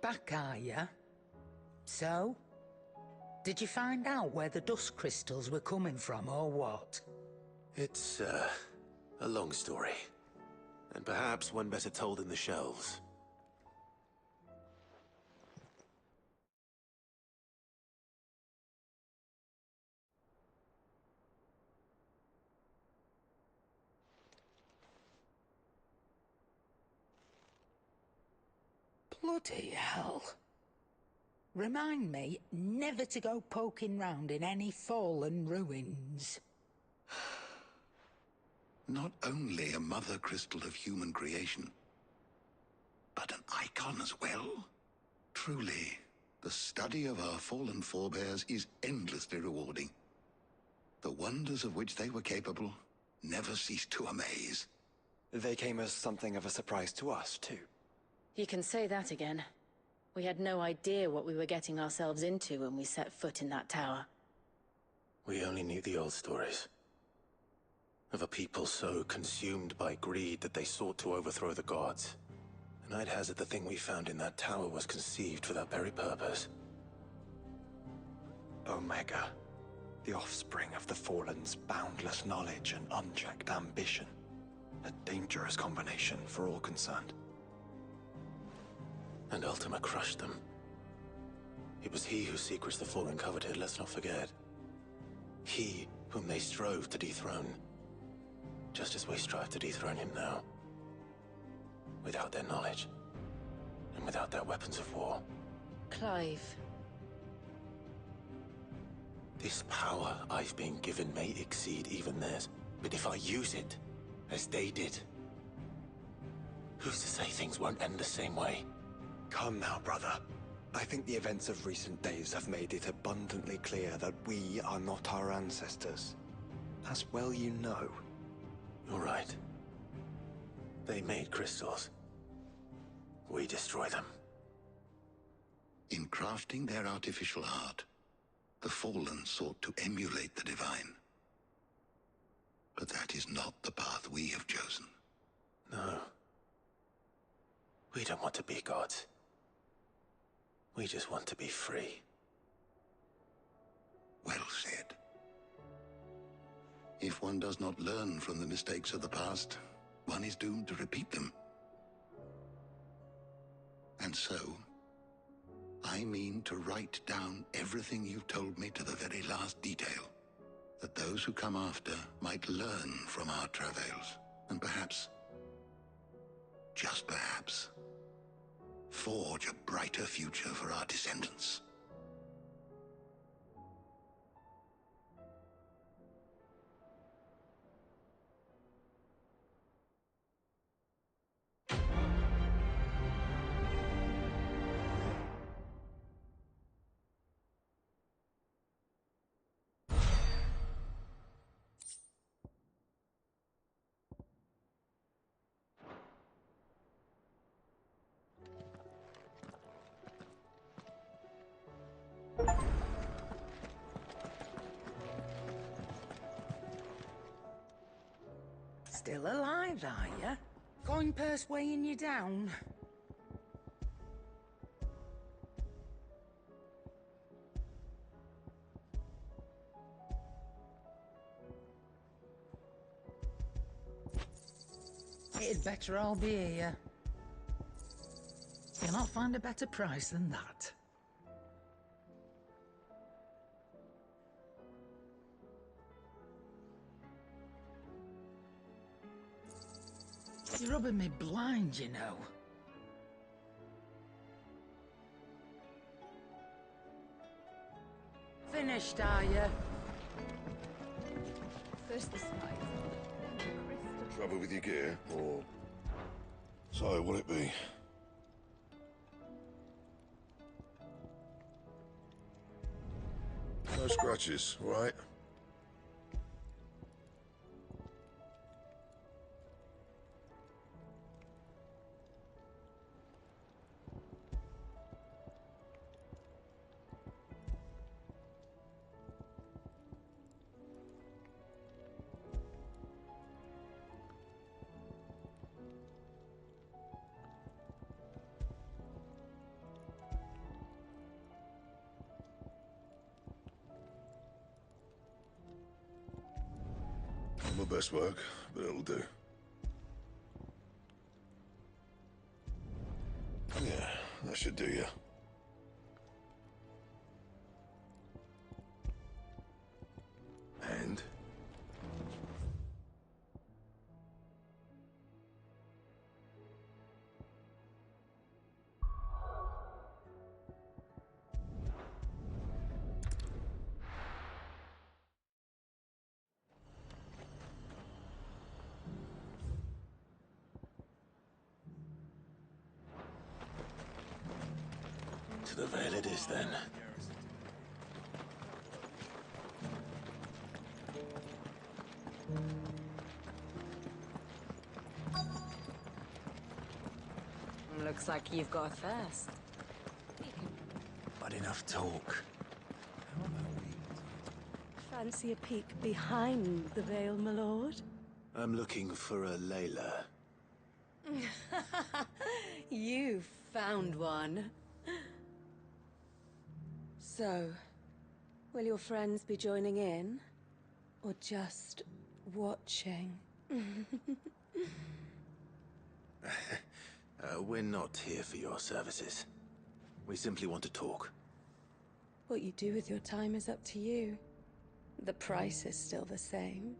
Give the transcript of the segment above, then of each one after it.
back, are you? So? Did you find out where the dust crystals were coming from, or what? It's, a long story. And perhaps one better told in the shelves. Bloody hell. Remind me never to go poking round in any fallen ruins. Not only a mother crystal of human creation, but an icon as well. Truly, the study of our fallen forebears is endlessly rewarding. The wonders of which they were capable never ceased to amaze. They came as something of a surprise to us, too. You can say that again. We had no idea what we were getting ourselves into when we set foot in that tower. We only knew the old stories. Of a people so consumed by greed that they sought to overthrow the gods. And I'd hazard the thing we found in that tower was conceived for that very purpose. Omega. The offspring of the Fallen's boundless knowledge and unchecked ambition. A dangerous combination for all concerned. And Ultima crushed them. It was he whose secrets the Fallen coveted, let's not forget. He whom they strove to dethrone. Just as we strive to dethrone him now. Without their knowledge. And without their weapons of war. Clive. This power I've been given may exceed even theirs. But if I use it, as they did, who's to say things won't end the same way? Come now, brother. I think the events of recent days have made it abundantly clear that we are not our ancestors. As well you know. You're right. They made crystals. We destroy them. In crafting their artificial art, the Fallen sought to emulate the divine. But that is not the path we have chosen. No. We don't want to be gods. We just want to be free. Well said. If one does not learn from the mistakes of the past, one is doomed to repeat them. And so, I mean to write down everything you've told me to the very last detail, that those who come after might learn from our travails, and perhaps, just perhaps, forge a brighter future for our descendants. Still alive, are you? Coin purse weighing you down? It'd better all be here. You'll not find a better price than that. You're rubbing me blind, you know. Finished, are you? First the spice, then the crystal. Trouble with your gear, or... So, what'll it be? No scratches, all right? Not my best work, but it'll do. Yeah, that should do you. And? To the Vale it is, then. Looks like you've got a thirst. But enough talk. Fancy a peek behind the veil, my lord? I'm looking for a Layla. You found one. So, will your friends be joining in? Or just watching? We're not here for your services. We simply want to talk. What you do with your time is up to you. The price is still the same.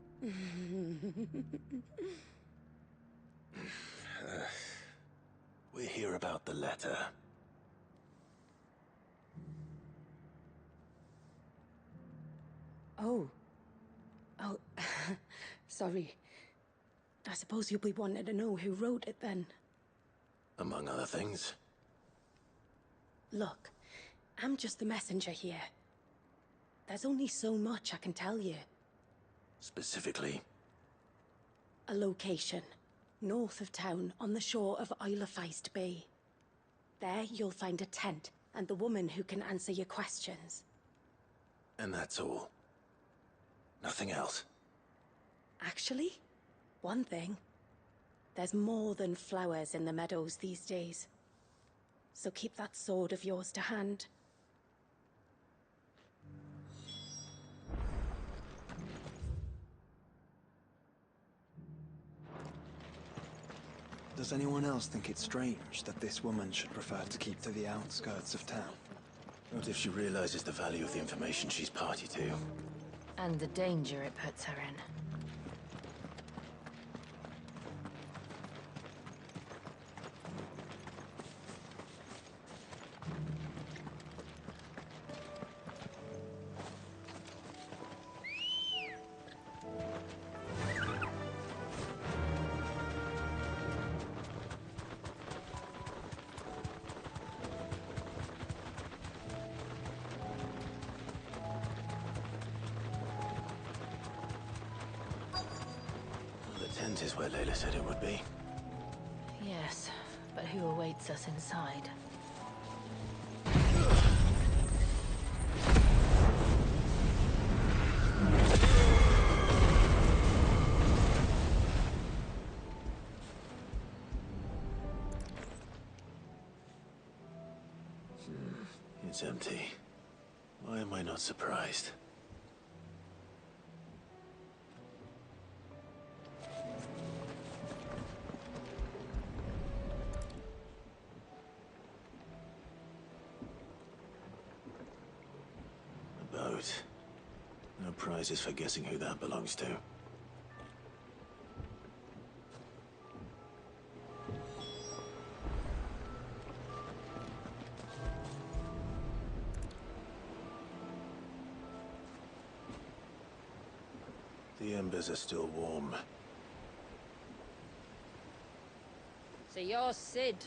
We're here about the letter. Oh. Oh, sorry. I suppose you'll be wanting to know who wrote it then. Among other things. Look, I'm just the messenger here. There's only so much I can tell you. Specifically? A location, north of town, on the shore of Isle of Feist Bay. There you'll find a tent, and the woman who can answer your questions. And that's all? Nothing else? Actually, one thing. There's more than flowers in the meadows these days. So keep that sword of yours to hand. Does anyone else think it's strange that this woman should prefer to keep to the outskirts of town? What if she realizes the value of the information she's party to? And the danger it puts her in. The tent is where Layla said it would be. Yes, but who awaits us inside? It's empty. Why am I not surprised? A boat. No prizes for guessing who that belongs to. The embers are still warm. So you're Sid.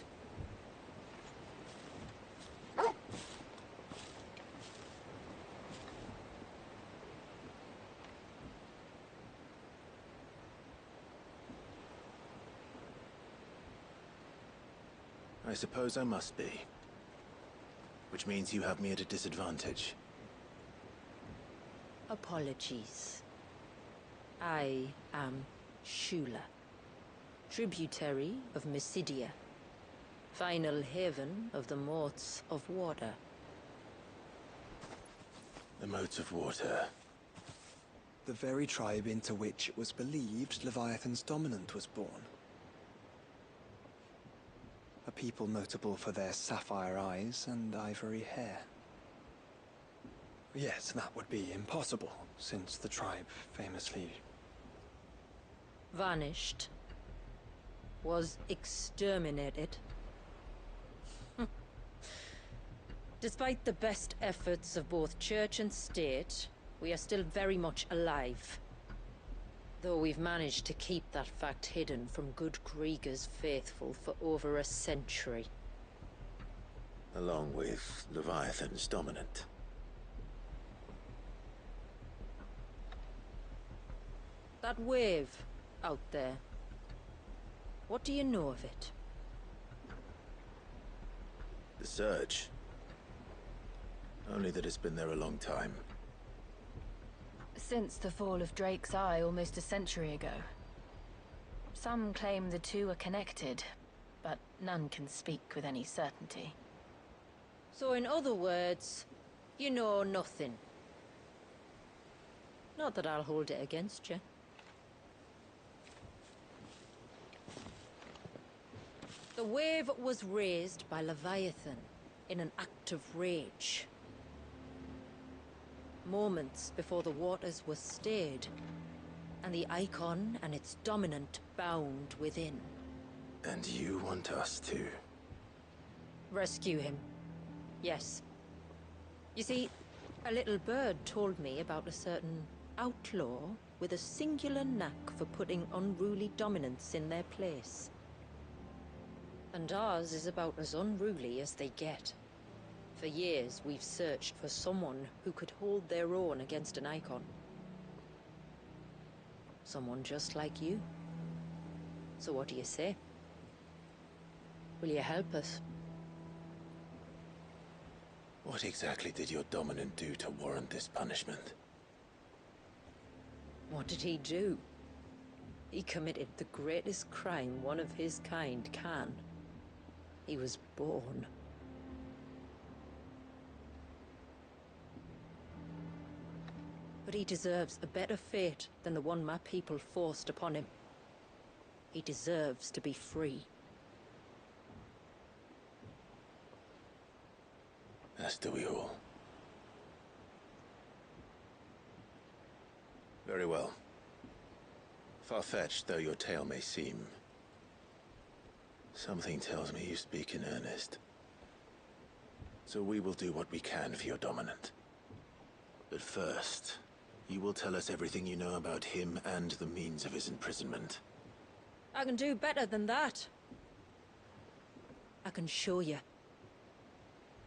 I suppose I must be. Which means you have me at a disadvantage. Apologies. I am Shula, tributary of Mysidia, final haven of the Motes of Water. The motes of water. The very tribe into which it was believed Leviathan's dominant was born. A people notable for their sapphire eyes and ivory hair. Yes, that would be impossible, since the tribe famously... vanished. Was exterminated. Despite the best efforts of both church and state, we are still very much alive. Though we've managed to keep that fact hidden from good Krieger's faithful for over a century. Along with Leviathan's dominant. That wave out there. What do you know of it? The surge. Only that it's been there a long time. Since the fall of Drake's Eye almost a century ago. Some claim the two are connected, but none can speak with any certainty. So in other words, you know nothing. Not that I'll hold it against you. The wave was raised by Leviathan in an act of rage. Moments before the waters were stayed, and the icon and its dominant bound within. And you want us to... rescue him. Yes. You see, a little bird told me about a certain outlaw with a singular knack for putting unruly dominants in their place. And ours is about as unruly as they get. For years, we've searched for someone who could hold their own against an icon. Someone just like you. So what do you say? Will you help us? What exactly did your dominant do to warrant this punishment? What did he do? He committed the greatest crime one of his kind can. He was born. But he deserves a better fate than the one my people forced upon him. He deserves to be free. As do we all. Very well. Far-fetched though your tale may seem, something tells me you speak in earnest. So we will do what we can for your dominant. But first, you will tell us everything you know about him and the means of his imprisonment. I can do better than that. I can show you.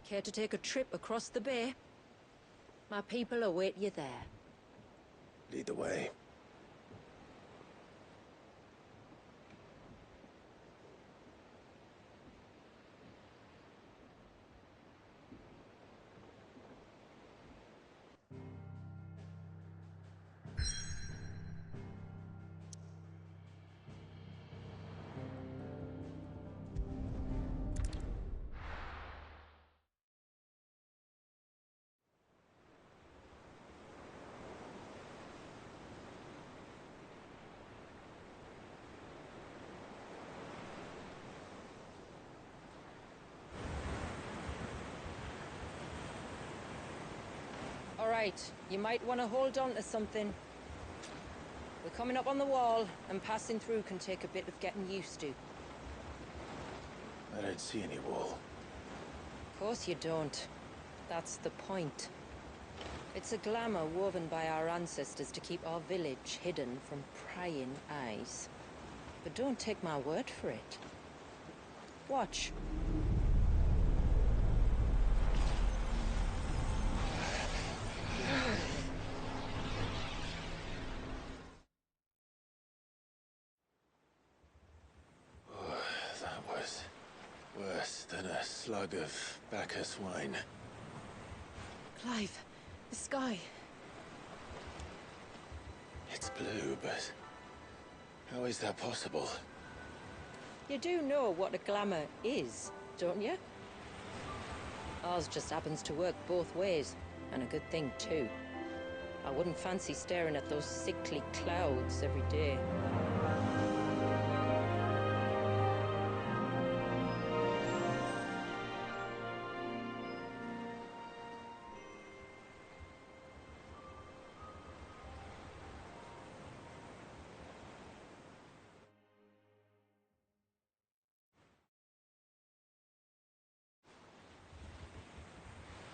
Care to take a trip across the bay? My people await you there. Lead the way. Alright, you might want to hold on to something. We're coming up on the wall, and passing through can take a bit of getting used to. I don't see any wall. Of course you don't. That's the point. It's a glamour woven by our ancestors to keep our village hidden from prying eyes. But don't take my word for it. Watch. That was worse than a slug of Bacchus wine. Clive, the sky. It's blue, but how is that possible? You do know what a glamour is, don't you? Ours just happens to work both ways, and a good thing too. I wouldn't fancy staring at those sickly clouds every day.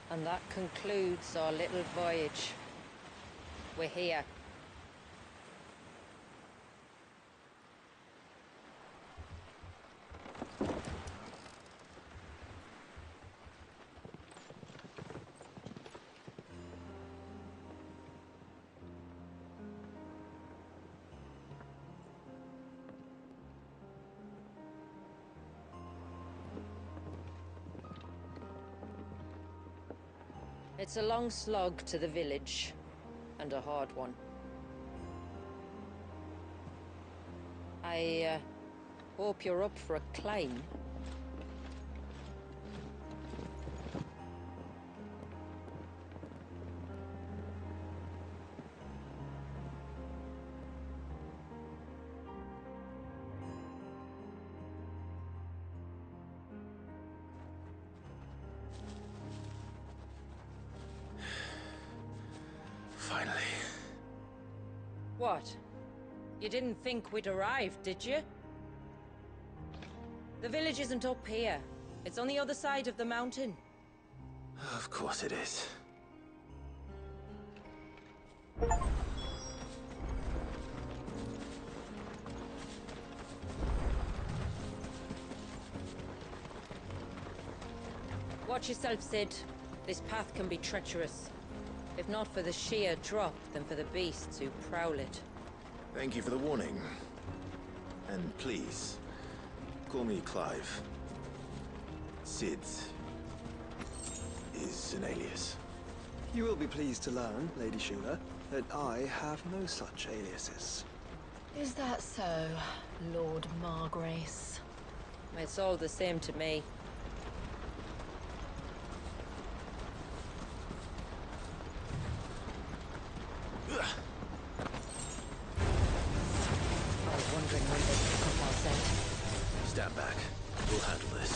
And that concludes our little voyage. We're here. It's a long slog to the village, and a hard one. I hope you're up for a climb. Finally. What? You didn't think we'd arrived, did you? The village isn't up here. It's on the other side of the mountain. Of course it is. Watch yourself, Sid. This path can be treacherous. If not for the sheer drop, then for the beasts who prowl it. Thank you for the warning. And please, call me Clive. Sid is an alias. You will be pleased to learn, Lady Shula, that I have no such aliases. Is that so, Lord Margrace? It's all the same to me. I was wondering when they'd pick up our scent. Stand back. We'll handle this.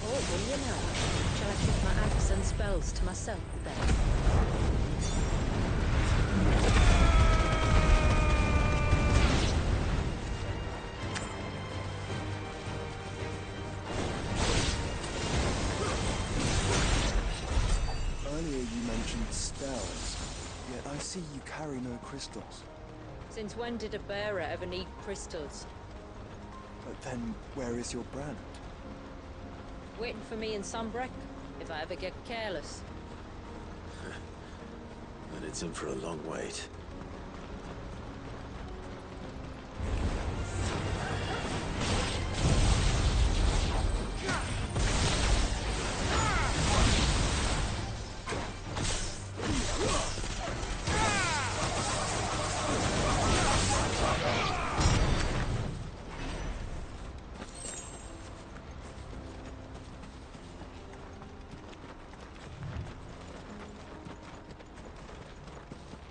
Oh, will you now? Shall I keep my acts and spells to myself, then? Earlier you mentioned spells, yet I see you carry no crystals. Since when did a bearer ever need crystals? But then, where is your brand? Waiting for me in Sunbreck, if I ever get careless. Then it's in for a long wait.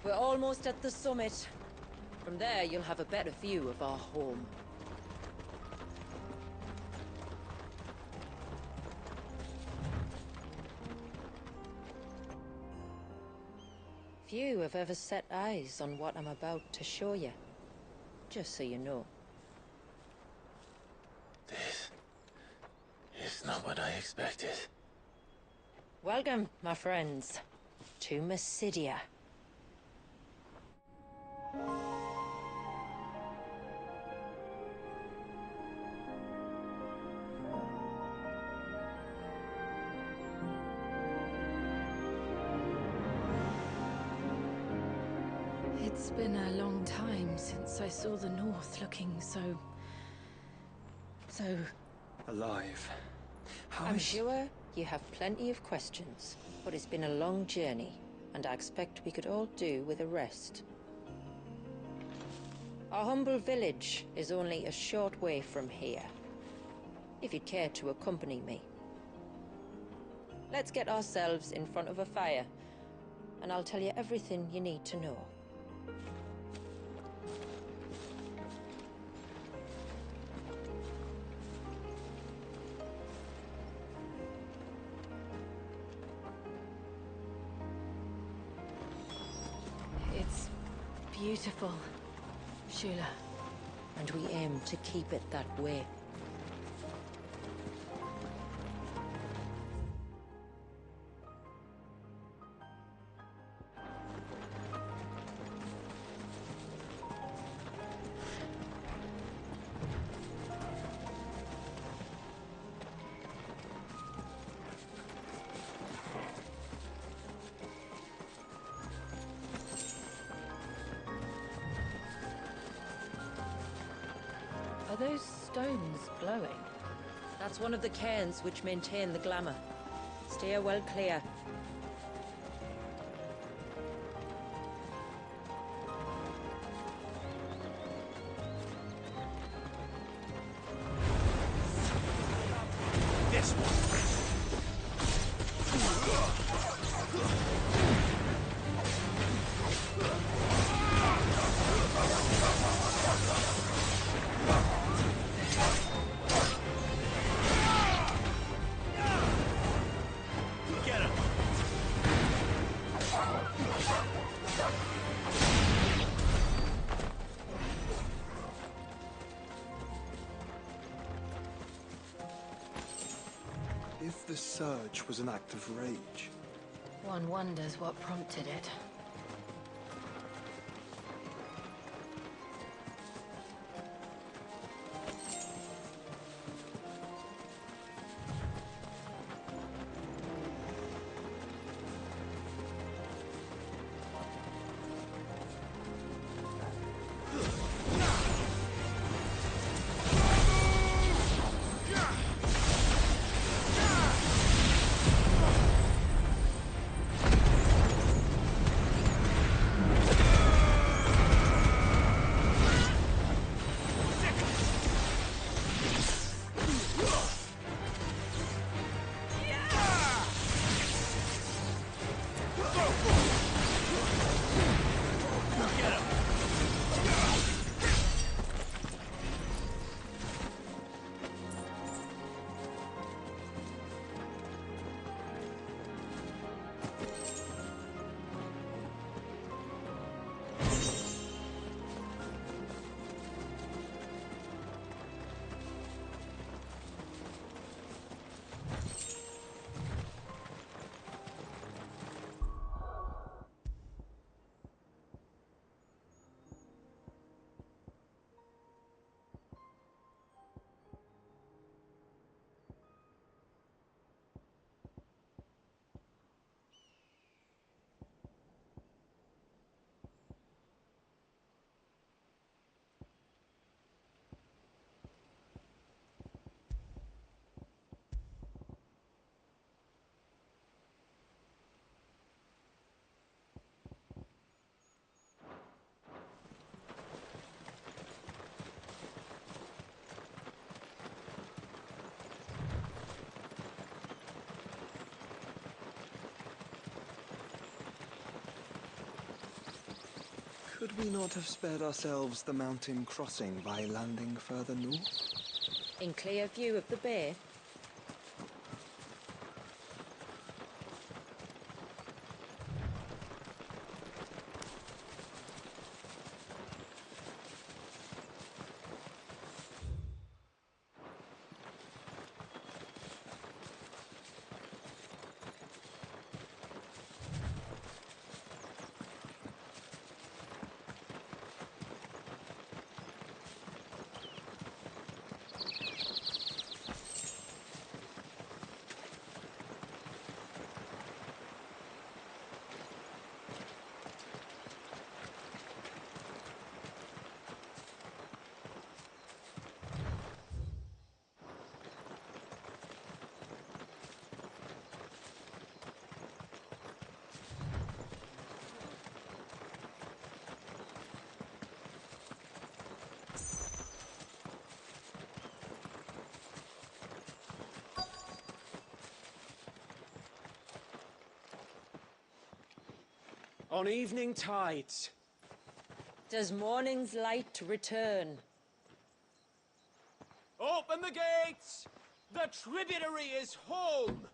We're almost at the summit. From there, you'll have a better view of our home. Few have ever set eyes on what I'm about to show you. Just so you know. This is not what I expected. Welcome, my friends, to Mysidia. It's been a long time since I saw the North looking so... Alive. I'm sure you have plenty of questions, but it's been a long journey, and I expect we could all do with a rest. Our humble village is only a short way from here, if you'd care to accompany me. Let's get ourselves in front of a fire. and I'll tell you everything you need to know. It's beautiful, Shula. And we aim to keep it that way. Are those stones glowing? That's one of the cairns which maintain the glamour. Steer well clear. This one. Get him! If the surge was an act of rage, One wonders what prompted it. could we not have spared ourselves the mountain crossing by landing further north? In clear view of the bay? On evening tides. Does morning's light return? Open the gates! The tributary is home!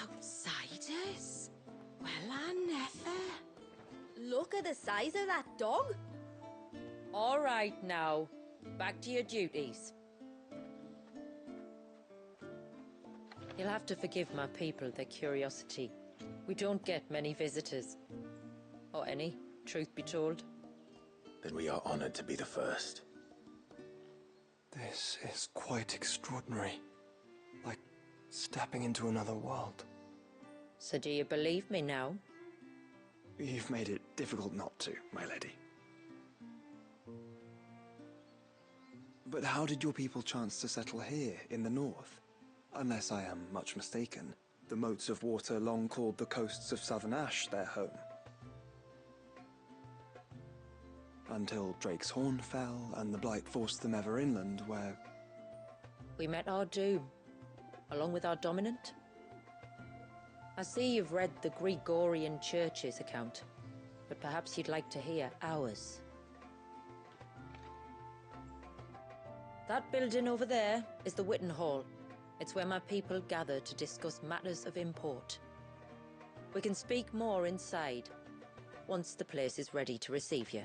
Outsiders? Well, I never. Look at the size of that dog. All right now, back to your duties. You'll have to forgive my people their curiosity. We don't get many visitors. Or any, truth be told. Then we are honored to be the first. This is quite extraordinary. Like stepping into another world. So do you believe me now? You've made it difficult not to, my lady. But how did your people chance to settle here, in the north? Unless I am much mistaken, the moats of water long called the coasts of Southern Ash their home. Until Drake's Horn fell, and the Blight forced them ever inland, where... We met our doom, along with our dominant. I see you've read the Gregorian Church's account, but perhaps you'd like to hear ours. That building over there is the Witten Hall. It's where my people gather to discuss matters of import. We can speak more inside, once the place is ready to receive you.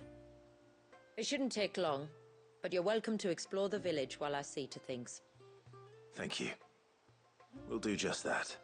It shouldn't take long, but you're welcome to explore the village while I see to things. Thank you. We'll do just that.